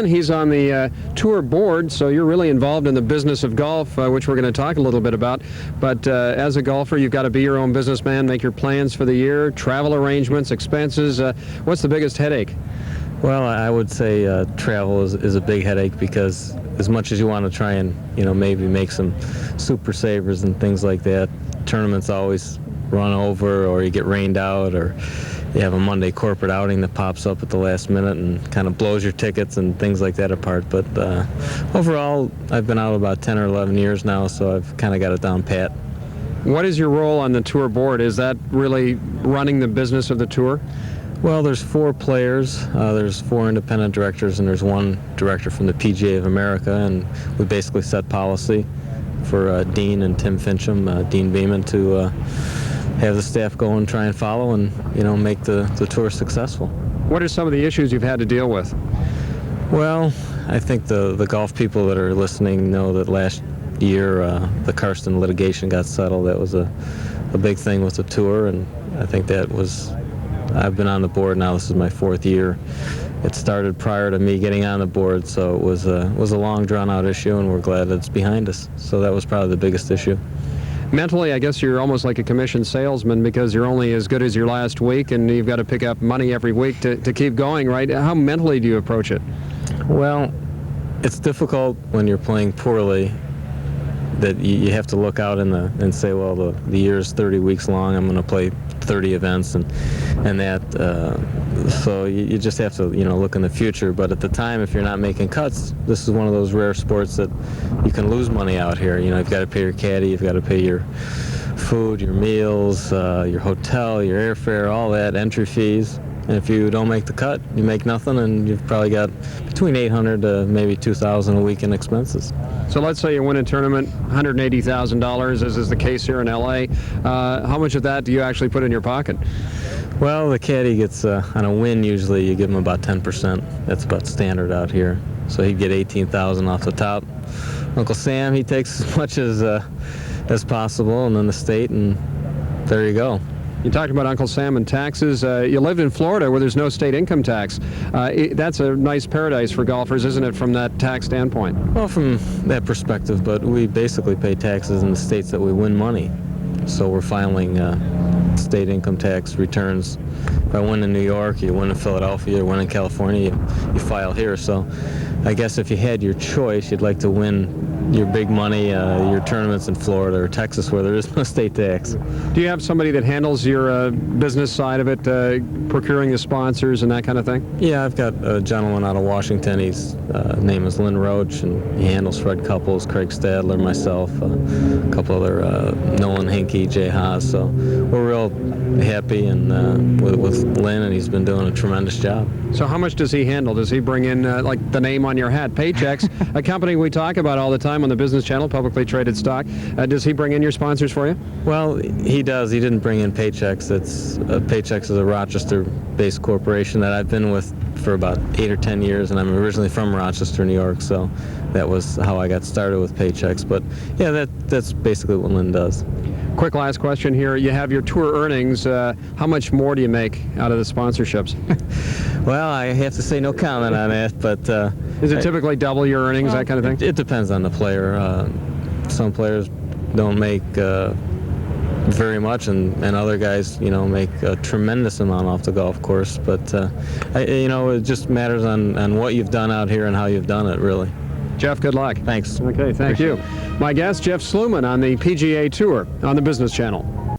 He's on the tour board, so you're really involved in the business of golf, which we're going to talk a little bit about. But as a golfer, you've got to be your own businessman, make your plans for the year, travel arrangements, expenses. What's the biggest headache? Well, I would say travel is a big headache, because as much as you want to try and maybe make some super savers and things like that, tournaments always run over, or you get rained out, or you have a Monday corporate outing that pops up at the last minute and kind of blows your tickets and things like that apart. But overall, I've been out about 10 or 11 years now, so I've kind of got it down pat. What is your role on the tour board? Is that really running the business of the tour? Well, there's 4 players, there's 4 independent directors, and there's 1 director from the PGA of America, and we basically set policy for Dean and Tim Fincham, Dean Beeman, to have the staff go and try and follow and make the tour successful. What are some of the issues you've had to deal with? Well, I think the golf people that are listening know that last year the Karsten litigation got settled. That was a big thing with the tour, and I think that was, I've been on the board now, this is my 4th year. It started prior to me getting on the board, so it was a long drawn out issue, and we're glad that it's behind us. So that was probably the biggest issue. Mentally, I guess you're almost like a commission salesman, because you're only as good as your last week, and you've got to pick up money every week to keep going, right? How mentally do you approach it? Well, it's difficult when you're playing poorly, that you have to look out and say, well, the year's 30 weeks long, I'm going to play 30 events and that, so you just have to look in the future. But at the time, if you're not making cuts, this is one of those rare sports that you can lose money out here. You've got to pay your caddy, you've got to pay your food, your meals, your hotel, your airfare, all that, entry fees. And if you don't make the cut, you make nothing, and you've probably got between $800 to maybe $2,000 a week in expenses. So let's say you win a tournament, $180,000, as is the case here in LA. How much of that do you actually put in your pocket? Well, the caddy gets, on a win, usually you give him about 10%. That's about standard out here. So he'd get $18,000 off the top. Uncle Sam, he takes as much as possible, and then the state, and there you go. You talked about Uncle Sam and taxes. You lived in Florida, where there's no state income tax. That's a nice paradise for golfers, isn't it, from that tax standpoint? Well, from that perspective, but we basically pay taxes in the states that we win money. So we're filing state income tax returns. If I win in New York, you win in Philadelphia, you win in California, you file here. So I guess if you had your choice, you'd like to win your big money, your tournaments in Florida or Texas, where there is no state tax. Do you have somebody that handles your business side of it, procuring the sponsors and that kind of thing? Yeah, I've got a gentleman out of Washington. His name is Lynn Roach, and he handles Fred Couples, Craig Stadler, myself, a couple other, Nolan Hinkey, Jay Haas. So we're real happy and with Lynn, and he's been doing a tremendous job. So how much does he handle? Does he bring in, like the name on your hat, Paychex, a company we talk about all the time on the Business Channel, publicly traded stock? Does he bring in your sponsors for you? Well, he does. He didn't bring in Paychex. Paychex is a Rochester-based corporation that I've been with for about 8 or 10 years, and I'm originally from Rochester, New York, so that was how I got started with Paychex. But yeah, that's basically what Lynn does. Quick last question here. You have your tour earnings. How much more do you make out of the sponsorships? Well, I have to say no comment on that, but... Is it typically double your earnings, that kind of thing? It depends on the player. Some players don't make very much, and other guys, make a tremendous amount off the golf course. But, it just matters on what you've done out here and how you've done it, really. Jeff, good luck. Thanks. Okay, thank you. My guest, Jeff Sluman, on the PGA Tour on the Business Channel.